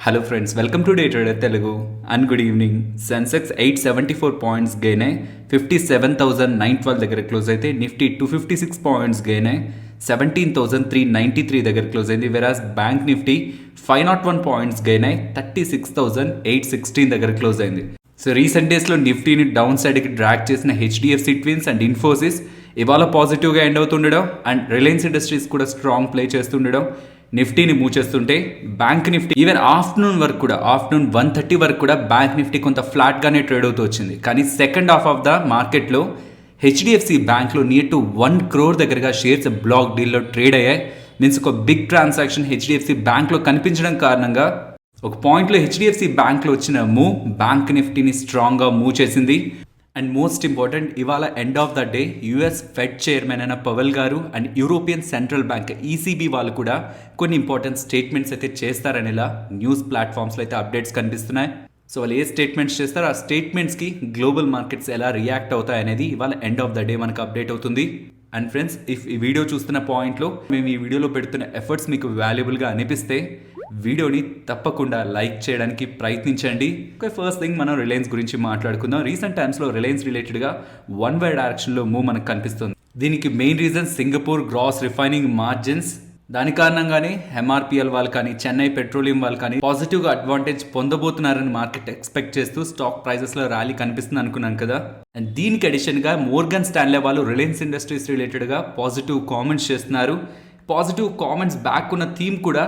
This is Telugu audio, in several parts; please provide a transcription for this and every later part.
Hello friends, welcome to day trader Telugu and good evening. Sensex 874 points gain అయ్యి 57,912 దగ్గర క్లోజ్ అయితే, నిఫ్టీ 256 పాయింట్స్ గెయిన్ అయ్యి 17,393 దగ్గర క్లోజ్ అయింది. వెరాస్ బ్యాంక్ నిఫ్టీ 501 పాయింట్స్ గెయిన్ అయ్యి 36,816 దగ్గర క్లోజ్ అయింది. సో రీసెంట్ డేస్లో నిఫ్టీని డౌన్ సైడ్కి డ్రాక్ చేసిన హెచ్డిఎఫ్సి ట్విన్స్ అండ్ ఇన్ఫోసిస్ ఇవాళ పాజిటివ్గా ఎండ్ అవుతుండడం అండ్ రిలయన్స్ ఇండస్ట్రీస్ కూడా స్ట్రాంగ్ ప్లే చేస్తుండడం నిఫ్టీని మూవ్ చేస్తుంటే, బ్యాంక్ నిఫ్టీ ఈవెన్ ఆఫ్టర్నూన్ 1:30 వరకు కూడా బ్యాంక్ నిఫ్టీ కొంత ఫ్లాట్గానే ట్రేడ్ అవుతూ వచ్చింది. కానీ సెకండ్ హాఫ్ ఆఫ్ ద మార్కెట్లో హెచ్డిఎఫ్సి బ్యాంక్లో నియర్ టు 1 crore దగ్గరగా షేర్స్ బ్లాక్ డీల్లో ట్రేడ్ అయ్యాయి. మీన్స్ ఒక బిగ్ ట్రాన్సాక్షన్ హెచ్డిఎఫ్సి బ్యాంక్లో కనిపించడం కారణంగా ఒక పాయింట్లో హెచ్డిఎఫ్సి బ్యాంక్లో వచ్చిన మూవ్ బ్యాంక్ నిఫ్టీని స్ట్రాంగ్గా మూవ్ చేసింది. అండ్ మోస్ట్ ఇంపార్టెంట్, ఇవాళ end of the day US fed chairman అయిన పవెల్ గారు and European central bank ECB వాళ్ళు కూడా కొన్ని ఇంపార్టెంట్ స్టేట్మెంట్స్ అయితే చేస్తారనేలా న్యూస్ ప్లాట్ఫామ్స్లో అయితే అప్డేట్స్ కనిపిస్తున్నాయి. సో వాళ్ళు ఏ స్టేట్మెంట్స్ చేస్తారో ఆ స్టేట్మెంట్స్కి గ్లోబల్ మార్కెట్స్ ఎలా రియాక్ట్ అవుతాయి అనేది ఇవాళ ఎండ్ ఆఫ్ ద డే మనకు అప్డేట్ అవుతుంది. అండ్ ఫ్రెండ్స్, ఇఫ్ ఈ వీడియో చూస్తున్న పాయింట్లో మేము ఈ వీడియోలో పెడుతున్న ఎఫర్ట్స్ మీకు వాల్యుబుల్గా అనిపిస్తే వీడియోని తప్పకుండా లైక్ చేయడానికి ప్రయత్నించండి. ఫస్ట్ థింగ్, మనం రిలయన్స్ గురించి మాట్లాడుకుందాం. రీసెంట్ టైమ్స్లో రిలయన్స్ రిలేటెడ్గా వన్ వే డైరెక్షన్లో మూవ్ మనకు కనిపిస్తుంది. దీనికి main reason Singapore gross refining margins. దాని కారణంగానే ఎంఆర్పిఎల్ వాళ్ళు కానీ చెన్నై పెట్రోలియం వాళ్ళు కానీ పాజిటివ్గా అడ్వాంటేజ్ పొందబోతున్నారని మార్కెట్ ఎక్స్పెక్ట్ చేస్తూ స్టాక్ ప్రైజెస్లో ర్యాలీ కనిపిస్తుంది అనుకున్నాను కదా. అండ్ దీనికి అడిషన్గా మోర్గన్ స్టాన్లే వాళ్ళు రిలయన్స్ ఇండస్ట్రీస్ రిలేటెడ్గా పాజిటివ్ కామెంట్స్ చేస్తున్నారు. పాజిటివ్ కామెంట్స్ బ్యాక్ ఉన్న థీమ్ కూడా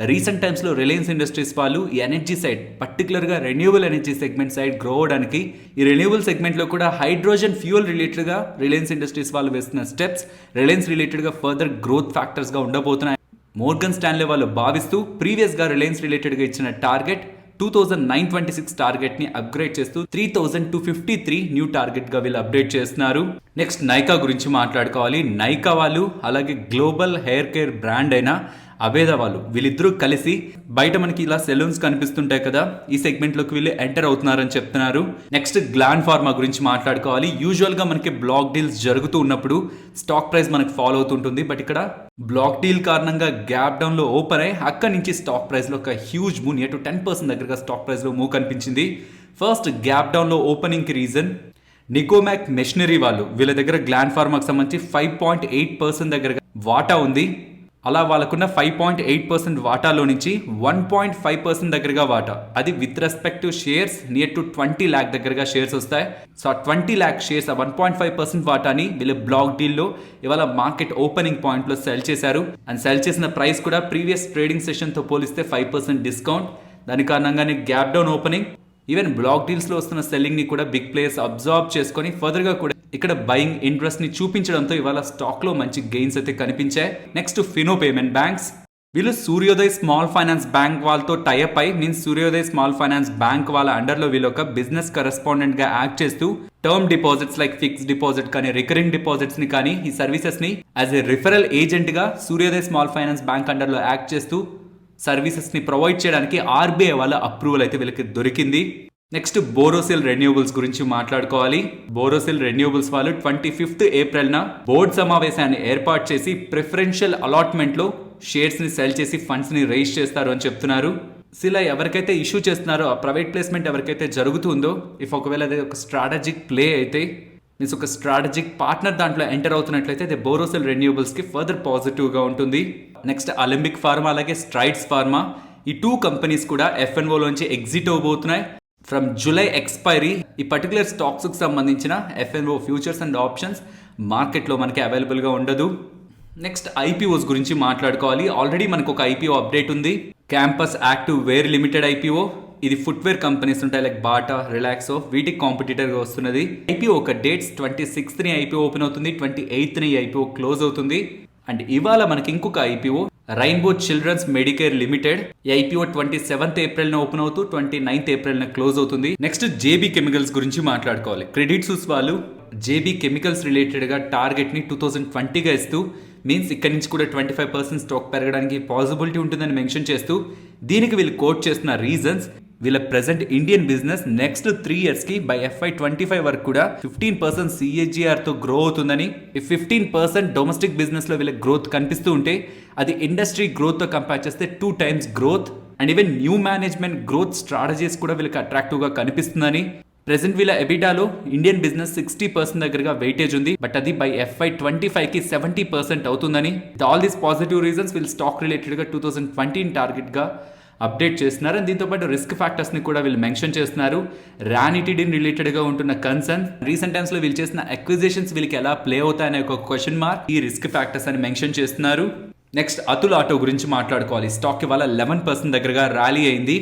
రీసెంట్ టైమ్స్లో రిలయన్స్ ఇండస్ట్రీస్ వాళ్ళు ఈ ఎనర్జీ సైడ్, పర్టికులర్గా renewable energy segment side grow అవడానికి, ఈ రెన్యూవబుల్ సెగ్మెంట్లో కూడా హైడ్రోజన్ ఫ్యూయల్ రిలేటెడ్గా రిలయన్స్ ఇండస్ట్రీస్ వాళ్ళు వేస్తున్న స్టెప్స్ రిలయన్స్ రిలేటెడ్గా ఫర్దర్ గ్రోత్ ఫ్యాక్టర్స్గా ఉండబోతున్నాయి. మోర్గన్ స్టాన్లే వాళ్ళు భావిస్తూ ప్రీవియస్గా రిలయన్స్ రిలేటెడ్గా ఇచ్చిన టార్గెట్ 2,926 టార్గెట్ని అప్గ్రేడ్ చేస్తూ 3,253 న్యూ టార్గెట్గా వీళ్ళు అప్డేట్ చేస్తున్నారు. నెక్స్ట్ నైకా గురించి మాట్లాడుకోవాలి. నైకా వాళ్ళు అలాగే గ్లోబల్ హెయిర్ కేర్ బ్రాండ్ అయిన అవేదా వాళ్ళు వీళ్ళిద్దరూ కలిసి బయట మనకి ఇలా సెలూన్స్ కనిపిస్తుంటాయి కదా, ఈ సెగ్మెంట్లోకి వీళ్ళు ఎంటర్ అవుతున్నారని చెప్తున్నారు. నెక్స్ట్ గ్లాండ్ ఫార్మా గురించి మాట్లాడుకోవాలి. యూజువల్గా మనకి బ్లాక్ డీల్స్ జరుగుతూ ఉన్నప్పుడు స్టాక్ ప్రైస్ మనకి ఫాలో అవుతుంటుంది. బట్ ఇక్కడ బ్లాక్ డీల్ కారణంగా గ్యాప్ డౌన్లో ఓపెన్ అయ్యి అక్కడి నుంచి స్టాక్ ప్రైస్లో ఒక హ్యూజ్ మూవ్, నియర్ టు 10% దగ్గరగా స్టాక్ ప్రైస్లో మూవ్ కనిపించింది. ఫస్ట్ గ్యాప్ డౌన్లో ఓపెనింగ్కి రీజన్ నికోమాక్ మెషినరీ వాళ్ళు, వీళ్ళ దగ్గర గ్లాండ్ ఫార్మాకి సంబంధించి 5.8% దగ్గరగా వాటా ఉంది. అలా వాళ్ళకున్న 5.8% వాటాలో నుంచి 1.5% దగ్గరగా వాటా, అది with respect to shares near to 20 lakh దగ్గరగా షేర్స్ వస్తాయి. సో ఆ 20 lakh షేర్స్, ఆ 1.5% వాటాని వీళ్ళు బ్లాక్ డీల్లో ఇవాళ మార్కెట్ ఓపెనింగ్ పాయింట్లో సెల్ చేశారు. అండ్ సెల్ చేసిన ప్రైస్ కూడా ప్రీవియస్ ట్రేడింగ్ సెషన్తో పోలిస్తే 5% డిస్కౌంట్. దాని కారణంగానే gap down opening, even block డీల్స్లో వస్తున్న సెల్లింగ్ని కూడా బిగ్ ప్లేయర్స్ అబ్జర్వ్ చేసుకొని ఫర్దర్గా కూడా ఇక్కడ బయింగ్ ఇంట్రెస్ట్ని చూపించడంతో ఇవాళ స్టాక్లో మంచి గెయిన్స్ అయితే కనిపించాయి. నెక్స్ట్ ఫినో పేమెంట్ బ్యాంక్స్, వీళ్ళు సూర్యోదయ్ స్మాల్ ఫైనాన్స్ బ్యాంక్ వాళ్ళతో టైఅప్ అయి, means Suryoday small finance bank వాళ్ళ అండర్లో వీళ్ళు ఒక బిజినెస్ కరెస్పాండెంట్గా యాక్ట్ చేస్తూ term deposits like fixed deposit కానీ రికరింగ్ డిపాజిట్స్ని కానీ ఈ సర్వీసెస్ని యాజ్ ఎ రిఫరల్ ఏజెంట్గా Suryoday small finance bank అండర్లో act చేస్తూ సర్వీసెస్ని ప్రొవైడ్ చేయడానికి ఆర్బీఐ వాళ్ళ అప్రూవల్ అయితే వీళ్ళకి దొరికింది. నెక్స్ట్ బోరోసిల్ రెన్యూవబుల్స్ గురించి మాట్లాడుకోవాలి. బోరోసిల్ రెన్యూవబుల్స్ వాళ్ళు 25th ఏప్రిల్న బోర్డు సమావేశాన్ని ఏర్పాటు చేసి ప్రిఫరెన్షియల్ అలాట్మెంట్లో షేర్స్ని సెల్ చేసి ఫండ్స్ని రైజ్ చేస్తారు అని చెప్తున్నారు. ఇలా ఎవరికైతే ఇష్యూ చేస్తున్నారో ఆ ప్రైవేట్ ప్లేస్మెంట్ ఎవరికైతే జరుగుతుందో, ఇఫ్ ఒకవేళ అది ఒక స్ట్రాటజిక్ ప్లే అయితే, మీన్స్ ఒక స్ట్రాటజిక్ పార్ట్నర్ దాంట్లో ఎంటర్ అవుతున్నట్లయితే అది బోరోసిల్ రెన్యూవబుల్స్కి ఫర్దర్ పాజిటివ్గా ఉంటుంది. నెక్స్ట్ అలింపిక్ ఫార్మా అలాగే స్ట్రైడ్స్ ఫార్మా, ఈ 2 కంపెనీస్ కూడా ఎఫ్ఎన్ఓలోంచి ఎగ్జిట్ అవ్వబోతున్నాయి. ఫ్రమ్ జూలై ఎక్స్పైరీ ఈ పర్టికులర్ స్టాక్స్కి సంబంధించిన ఎఫ్ఎన్ఓ ఫ్యూచర్స్ అండ్ ఆప్షన్స్ మార్కెట్లో మనకి అవైలబుల్గా ఉండదు. నెక్స్ట్ ఐపీఓస్ గురించి మాట్లాడుకోవాలి. ఆల్రెడీ మనకు ఒక ఐపీఓ అప్డేట్ ఉంది. Campus activewear limited IPO, ఇది ఫుట్వేర్ కంపెనీస్ ఉంటాయి లైక్ బాటా, రిలాక్సో, వీటికి కాంపిటీటర్గా వస్తున్నది. ఐపీఓ ఒక డేట్స్ 26th ఐపీఓ ఓపెన్ అవుతుంది, 28th ఐపీఓ క్లోజ్ అవుతుంది. అండ్ ఇవాళ మనకి ఇంకొక IPO Rainbow Children's Medicare Limited, ఈ ఐపీఓ 27th ఏప్రిల్న ఓపెన్ అవుతూ 29th ఏప్రిల్న క్లోజ్ అవుతుంది. నెక్స్ట్ జేబీ కెమికల్స్ గురించి మాట్లాడుకోవాలి. క్రెడిట్ సూస్ వాళ్ళు జేబీ కెమికల్స్ రిలేటెడ్గా టార్గెట్ని 2020గా ఇస్తూ, మీన్స్ ఇక్కడి నుంచి కూడా 25% స్టాక్ పెరగడానికి పాసిబిలిటీ ఉంటుందని మెన్షన్ చేస్తూ, దీనికి వీళ్ళు కోట్ చేస్తున్న రీజన్స్ వీళ్ళ ప్రెసెంట్ ఇండియన్ బిజినెస్ నెక్స్ట్ 3 yearsకి బై FY25 వరకు కూడా 15% CAGRతో గ్రో అవుతుందని, ఈ 15% డొమెస్టిక్ బిజినెస్లో వీళ్ళ గ్రోత్ కనిపిస్తూ ఉంటే అది ఇండస్ట్రీ గ్రోత్తో కంపేర్ చేస్తే 2 times growth and even new management growth strategies కూడా వీళ్ళకి అట్రాక్టివ్గా కనిపిస్తుందని. ప్రెసెంట్ వీళ్ళ ఎబిటాలో ఇండియన్ బిజినెస్ 60% దగ్గరగా వెయిటేజ్ ఉంది, బట్ అది బై FY25కి 70% అవుతుందని. With all these positive reasons వీళ్ళు స్టాక్ రిలేటెడ్గా 2020 టార్గెట్గా అప్డేట్ చేస్తున్నారు. అండ్ దీంతో పాటు రిస్క్ ఫ్యాక్టర్స్ని కూడా వీళ్ళు మెన్షన్ చేస్తున్నారు. రానిటీడిన్ రిలేటెడ్గా ఉంటున్న కన్సర్న్, రీసెంట్ టైమ్స్లో వీళ్ళు చేసిన అక్విజిషన్స్ వీళ్ళకి ఎలా ప్లే అవుతాయనే ఒక క్వశ్చన్ మార్క్ ఈ రిస్క్ ఫ్యాక్టర్స్ అని మెన్షన్ చేస్తున్నారు. నెక్స్ట్ అతుల్ ఆటో గురించి మాట్లాడుకోవాలి. స్టాక్ ఇవాళ 11% దగ్గరగా ర్యాలీ అయింది.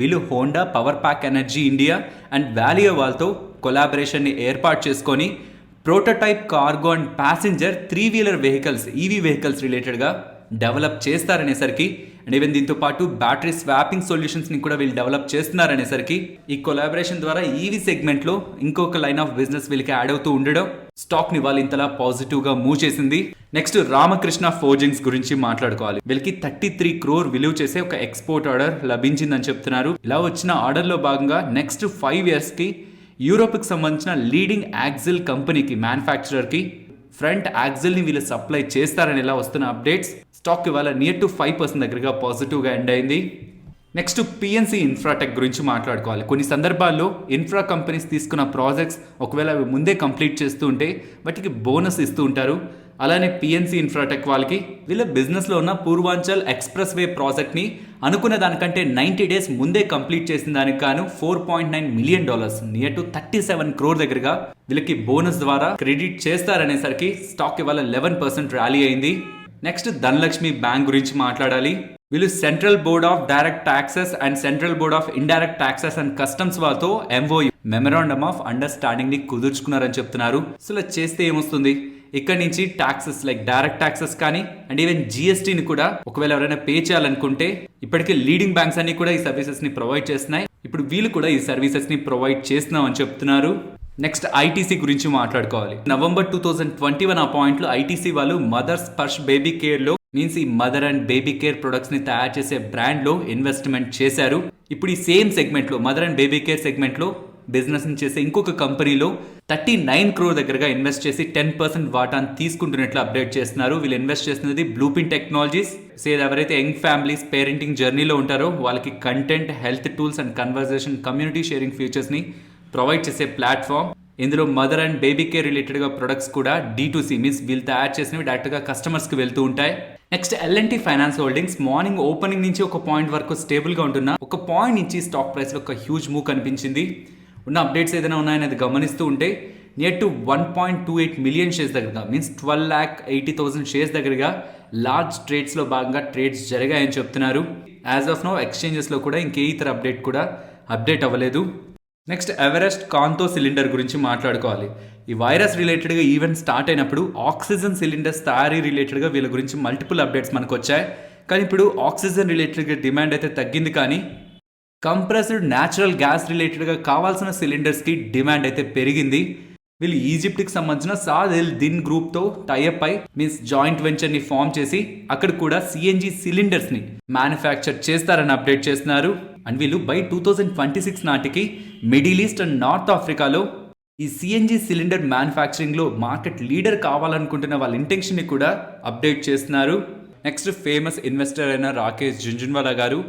వీళ్ళు Honda, power pack energy India and value వాళ్ళతో కొలాబరేషన్ని ఏర్పాటు చేసుకొని ప్రోటోటైప్ కార్గో అండ్ ప్యాసింజర్ 3-వీలర్ వెహికల్స్, ఈవీ వెహికల్స్ రిలేటెడ్గా డెవలప్ చేస్తారనేసరికి, అండ్ ఈవెన్ దీంతో పాటు బ్యాటరీ స్వాపింగ్ సొల్యూషన్స్ని కూడా వీళ్ళు డెవలప్ చేస్తున్నారనేసరికి ఈ కొలాబరేషన్ ద్వారా ఈవీ సెగ్మెంట్లో ఇంకొక లైన్ ఆఫ్ బిజినెస్ వీళ్ళకి యాడ్ అవుతూ ఉండడం స్టాక్ని వాళ్ళు ఇంతలా పాజిటివ్గా మూవ్ చేసింది. నెక్స్ట్ రామకృష్ణ ఫోర్జింగ్స్ గురించి మాట్లాడుకోవాలి. వీళ్ళకి 33 crore విలువ చేసే ఒక ఎక్స్పోర్ట్ ఆర్డర్ లభించిందని చెప్తున్నారు. ఇలా వచ్చిన ఆర్డర్లో భాగంగా నెక్స్ట్ 5 yearsకి యూరోప్కి సంబంధించిన లీడింగ్ యాక్సిల్ కంపెనీకి, మ్యానుఫ్యాక్చరర్కి ఫ్రంట్ యాక్సిల్ని వీళ్ళు సప్లై చేస్తారని ఇలా వస్తున్న అప్డేట్స్ స్టాక్ ఇవాళ నియర్ టు 5% దగ్గరగా పాజిటివ్గా ఎండ్ అయింది. నెక్స్ట్ పిఎన్సి ఇన్ఫ్రాటెక్ గురించి మాట్లాడుకోవాలి. కొన్ని సందర్భాల్లో ఇన్ఫ్రా కంపెనీస్ తీసుకున్న ప్రాజెక్ట్స్ ఒకవేళ అవి ముందే కంప్లీట్ చేస్తూ ఉంటే వాటికి బోనస్ ఇస్తూ ఉంటారు. అలానే పిఎన్సి ఇన్ఫ్రాటెక్ వాళ్ళకి వీళ్ళ బిజినెస్లో ఉన్న పూర్వాంచల్ ఎక్స్ప్రెస్ వే ప్రాజెక్ట్ని అనుకున్న దానికంటే 90 days ముందే కంప్లీట్ చేసిన దానికి గాను $4.9 million, నియర్ టు 37 crore దగ్గరగా వీళ్ళకి బోనస్ ద్వారా క్రెడిట్ చేస్తారనేసరికి స్టాక్ ఇవాళ 11% ర్యాలీ అయింది. నెక్స్ట్ ధనలక్ష్మి బ్యాంక్ గురించి మాట్లాడాలి. వీళ్ళు central board of direct taxes and central board of indirect taxes and customs వాళ్ళతో MOU, మెమరాండమ్ ఆఫ్ అండర్స్టాండింగ్ ని కుదుర్చుకున్నారని చెప్తున్నారు. సో ఇలా చేస్తే ఏమొస్తుంది, ఇక్కడ నుంచి ట్యాక్సెస్ లైక్ డైరెక్ట్ ట్యాక్సెస్ కానీ అండ్ ఈవెన్ GSTని కూడా ఒకవేళ ఎవరైనా పే చేయాలనుకుంటే ఇప్పటికే లీడింగ్ బ్యాంక్స్ అన్ని కూడా ఈ సర్వీసెస్ ని ప్రొవైడ్ చేస్తున్నాయి. ఇప్పుడు వీళ్ళు కూడా ఈ సర్వీసెస్ ని ప్రొవైడ్ చేస్తున్నాం అని చెప్తున్నారు. నెక్స్ట్ ఐటీసీ గురించి మాట్లాడుకోవాలి. నవంబర్ 2021 ఆ పాయింట్లో ఐటీసీ వాళ్ళు మదర్ స్పర్శ్ బేబీ కేర్లో, మీన్స్ ఈ మదర్ అండ్ బేబీ కేర్ ప్రొడక్ట్స్ని తయారు చేసే బ్రాండ్లో ఇన్వెస్ట్మెంట్ చేశారు. ఇప్పుడు ఈ సేమ్ సెగ్మెంట్లో, మదర్ అండ్ బేబీ కేర్ సెగ్మెంట్లో బిజినెస్ చేసే ఇంకొక కంపెనీలో 39 crore దగ్గరగా ఇన్వెస్ట్ చేసి 10% వాటాను తీసుకుంటున్నట్లు అప్డేట్ చేస్తున్నారు. వీళ్ళు ఇన్వెస్ట్ చేస్తున్నది బ్లూప్రింట్ టెక్నాలజీస్. ఎవరైతే యంగ్ ఫ్యామిలీస్ పేరెంటింగ్ జర్నీలో ఉంటారో వాళ్ళకి content, health tools and conversation community షేరింగ్ ఫీచర్స్ని ప్రొవైడ్ చేసే ప్లాట్ఫామ్. ఇందులో మదర్ అండ్ బేబీ కేర్ రిలేటెడ్గా ప్రొడక్ట్స్ కూడా D2C, మీన్స్ వీళ్ళు తయారు చేసినవి డైరెక్ట్గా కస్టమర్స్కి వెళ్తూ ఉంటాయి. Next L&T finance holdings morning opening నుంచి ఒక పాయింట్ వరకు స్టేబుల్గా ఉంటున్న ఒక పాయింట్ నుంచి స్టాక్ ప్రైస్లో ఒక హ్యూజ్ మూవ్ కనిపించింది. ఉన్న అప్డేట్స్ ఏదైనా ఉన్నాయనేది గమనిస్తూ ఉంటే నియర్ టు 1.28 million షేర్స్ దగ్గరగా, మీన్స్ 12,80,000 షేర్స్ దగ్గరగా లార్జ్ ట్రేడ్స్లో భాగంగా ట్రేడ్స్ జరిగాయని చెప్తున్నారు. యాజ్ ఆఫ్ నో ఎక్స్చేంజెస్లో కూడా ఇంకే ఇతర అప్డేట్ కూడా అప్డేట్ అవ్వలేదు. నెక్స్ట్ ఎవరెస్ట్ కాంతో సిలిండర్ గురించి మాట్లాడుకోవాలి. ఈ వైరస్ రిలేటెడ్గా ఈవెంట్ స్టార్ట్ అయినప్పుడు ఆక్సిజన్ సిలిండర్స్ తయారీ రిలేటెడ్గా వీళ్ళ గురించి మల్టిపుల్ అప్డేట్స్ మనకు వచ్చాయి. కానీ ఇప్పుడు ఆక్సిజన్ రిలేటెడ్గా డిమాండ్ అయితే తగ్గింది, కానీ కంప్రెస్డ్ న్యాచురల్ గ్యాస్ రిలేటెడ్గా కావాల్సిన సిలిండర్స్కి డిమాండ్ అయితే పెరిగింది. వీళ్ళు ఈజిప్ట్కి సంబంధించిన సాద్ ఎల్ దిన్ గ్రూప్తో టైఅప్ అయి, మీన్స్ జాయింట్ వెంచర్ని ఫామ్ చేసి అక్కడ కూడా CNG సిలిండర్స్ని మ్యానుఫ్యాక్చర్ చేస్తారని అప్డేట్ చేస్తున్నారు. అండ్ వీళ్ళు బై 2026 నాటికి మిడిల్ ఈస్ట్ అండ్ నార్త్ ఆఫ్రికాలో ఈ CNG సిలిండర్ మ్యానుఫ్యాక్చరింగ్లో మార్కెట్ లీడర్ కావాలనుకుంటున్న వాళ్ళ ఇంటెన్షన్ని కూడా అప్డేట్ చేస్తున్నారు. నెక్స్ట్ ఫేమస్ ఇన్వెస్టర్ అయిన రాకేష్ జుంజున్వాలా గారు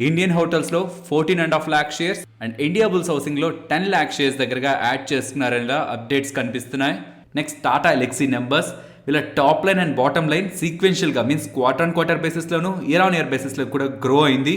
ఇండియన్ హోటల్స్లో 14.5 lakh shares and Indiabulls హౌసింగ్లో 10 lakh షేర్స్ దగ్గరగా యాడ్ చేస్తున్నారని అప్డేట్స్ కనిపిస్తున్నాయి. నెక్స్ట్ టాటా ఎలక్సీ నెంబర్స్, వీళ్ళ top line and bottom line సీక్వెన్షియల్గా, మీన్స్ క్వార్టర్ బేసిస్లోను ఇయర్ ఆన్ ఇయర్ బేసిస్లో కూడా గ్రో అయింది.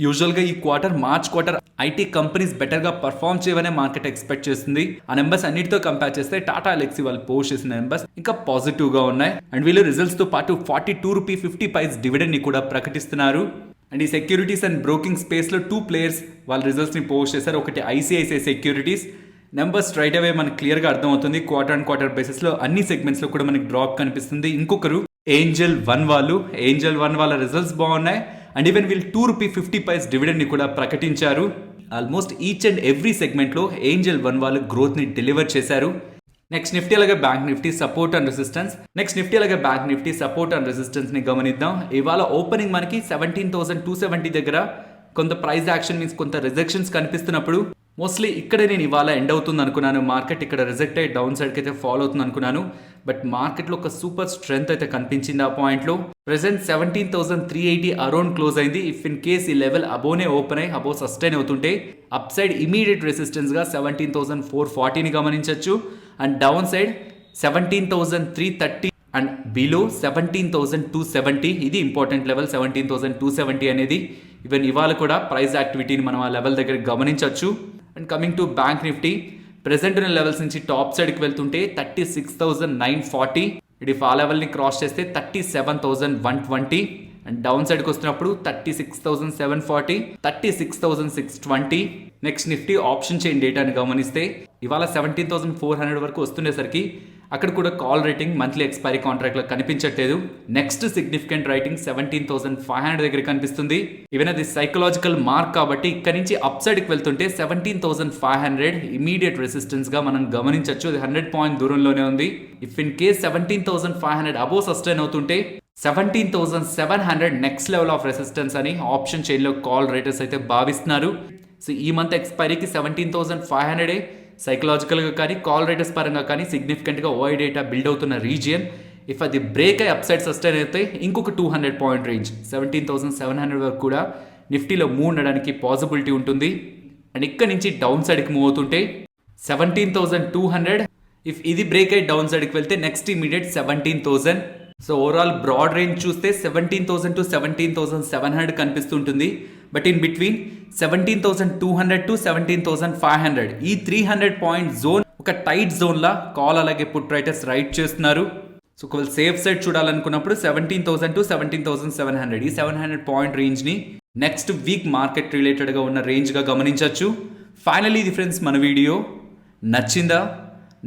యూజువల్గా ఈ quarter, March quarter IT companies బెటర్గా పర్ఫామ్ చేయవనే మార్కెట్ ఎక్స్పెక్ట్ చేస్తుంది. ఆ నెంబర్స్ అన్నిటితో కంపేర్ చేస్తే టాటా ఎలక్సీ వాళ్ళు పోస్ట్ చేసిన నెంబర్స్ ఇంకా పాజిటివ్గా ఉన్నాయి. అండ్ వీళ్ళు రిజల్ట్స్తో పాటు ₹42.50 డివిడెండ్ని కూడా ప్రకటిస్తున్నారు. అండ్ ఈ సెక్యూరిటీస్ అండ్ బ్రోకింగ్ స్పేస్లో 2 players వాళ్ళ రిజల్ట్స్ని పోస్ట్ చేశారు. ఒకటి ICICI సెక్యూరిటీస్, నెంబర్స్ స్ట్రైట్ అవే మనకి క్లియర్గా అర్థమవుతుంది. క్వార్టర్ బేసిస్లో అన్ని సెగ్మెంట్స్లో కూడా మనకి డ్రాప్ కనిపిస్తుంది. ఇంకొకరు ఏంజల్ వన్ వాళ్ళ రిజల్ట్స్ బాగున్నాయి. అండ్ ఈవెన్ వీళ్ళు ₹2.50 డివిడెండ్ని కూడా ప్రకటించారు. ఆల్మోస్ట్ ఈచ్ అండ్ ఎవ్రీ సెగ్మెంట్లో ఏంజల్ వన్ వాళ్ళు గ్రోత్ని డెలివర్ చేశారు. నెక్స్ట్ నిఫ్టీ అలాగే bank Nifty support and resistance ని గమనిద్దాం. ఇవాళ ఓపెనింగ్ మనకి 17,270 దగ్గర కొంత ప్రైస్ యాక్షన్, మీన్స్ కొంత రిజెక్షన్స్ కనిపిస్తున్నప్పుడు మోస్ట్లీ ఇక్కడే నేను ఇవాళ ఎండ్ అవుతుంది అనుకున్నాను. మార్కెట్ ఇక్కడ రిజెక్ట్ అయ్యి డౌన్ సైడ్కి అయితే ఫాలో అవుతుంది అనుకున్నాను. బట్ మార్కెట్లో ఒక సూపర్ స్ట్రెంగ్త్ అయితే కనిపించింది ఆ పాయింట్లో. ప్రెసెంట్ 17,380 అరౌండ్ క్లోజ్ అయింది. ఇఫ్ ఇన్ కేస్ ఈ లెవెల్ అబోనే ఓపెన్ అయ్యి అబో సస్టైన్ అవుతుంటే అప్ సైడ్ ఇమీడియట్ రెసిస్టెన్స్గా 17,440ని గమనించవచ్చు. And down side 17,330 and below 17,270. ఇది ఇంపార్టెంట్ లెవెల్ 17,270 అనేది. ఈవెన్ ఇవాళ కూడా ప్రైస్ యాక్టివిటీని మనం ఆ లెవెల్ దగ్గర గమనించవచ్చు. And coming to bank Nifty, present ఉన్న లెవెల్స్ నుంచి టాప్ సైడ్కి వెళ్తుంటే 36,940. ఇది ఆ లెవెల్ని క్రాస్ చేస్తే 37,120. అండ్ డౌన్ సైడ్కి వస్తున్నప్పుడు 36,740, 36,620. నెక్స్ట్ నిఫ్టీ ఆప్షన్ చైన్ డేటాని గమనిస్తే ఇవాళ 17,400 వరకు వస్తుండేసరికి అక్కడ కూడా కాల్ రేటింగ్ మంత్లీ ఎక్స్పైరీ కాంట్రాక్ట్లో కనిపించట్లేదు. నెక్స్ట్ సిగ్నిఫికెంట్ రైటింగ్ 17,500 దగ్గర కనిపిస్తుంది. ఈవెన్ అది సైకలాజికల్ మార్క్ కాబట్టి ఇక్కడ నుంచి అప్ సైడ్కి వెళ్తుంటే 17,500 ఇమీడియట్ రెసిస్టెన్స్ గా మనం గమనించవచ్చు. అది 100 పాయింట్ దూరంలోనే ఉంది. If in case 17,500 above sustain అవుతుంటే 17,700 నెక్స్ట్ లెవెల్ ఆఫ్ రెసిస్టెన్స్ అని ఆప్షన్ చైన్లో కాల్ రేటర్స్ అయితే భావిస్తున్నారు. సో ఈ మంత్ ఎక్స్పైరీకి 17,500 సైకలాజికల్గా కానీ కాల్ రేటర్స్ పరంగా కానీ సిగ్నిఫికెంట్గా ఓఐ డేటా బిల్డ్ అవుతున్న రీజియన్. ఇఫ్ అది బ్రేక్ అయ్యి అప్ సైడ్ సస్టైన్ అయితే ఇంకొక 200 పాయింట్ రేంజ్ 17,700 వరకు కూడా నిఫ్టీలో మూవ్ ఉండడానికి పాసిబిలిటీ ఉంటుంది. అండ్ ఇక్కడ నుంచి డౌన్ సైడ్కి మూవ్ అవుతుంటే 17,200. ఇఫ్ ఇది బ్రేక్ అయ్యి డౌన్ సైడ్కి వెళ్తే next immediate 17,000. So overall broad range చూస్తే 17,000 to 17,700 కనిపిస్తుంటుంది. బట్ ఇన్ బిట్వీన్ 17,200 to 17,500 ఈ 300 పాయింట్ జోన్ ఒక టైట్ జోన్లా కాల్ అలాగే పుట్ రైటర్స్ రైట్ చేస్తున్నారు. సో ఒకవేళ సేఫ్ సైడ్ చూడాలనుకున్నప్పుడు 17,000 to 17,700 ఈ 700 పాయింట్ రేంజ్ని నెక్స్ట్ వీక్ మార్కెట్ రిలేటెడ్గా ఉన్న రేంజ్గా గమనించవచ్చు. ఫైనలీ ఇది ఫ్రెండ్స్ మన వీడియో నచ్చిందా?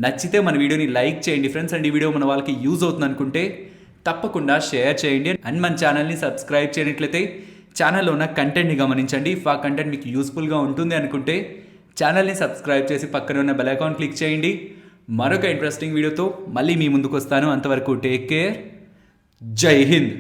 నచ్చితే మన వీడియోని లైక్ చేయండి ఫ్రెండ్స్. అండ్ ఈ వీడియో మన వాళ్ళకి యూజ్ అవుతుంది అనుకుంటే తప్పకుండా షేర్ చేయండి. అండ్ మన ఛానల్ని సబ్స్క్రైబ్ చేయనట్లయితే ఛానల్లో ఉన్న కంటెంట్ని గమనించండి. ఇఫ్ ఆ కంటెంట్ మీకు యూస్ఫుల్గా ఉంటుంది అనుకుంటే ఛానల్ని సబ్స్క్రైబ్ చేసి పక్కన ఉన్న బెల్ ఐకాన్ క్లిక్ చేయండి. మరొక ఇంట్రెస్టింగ్ వీడియోతో మళ్ళీ మీ ముందుకు వస్తాను. అంతవరకు టేక్ కేర్. జై హింద్.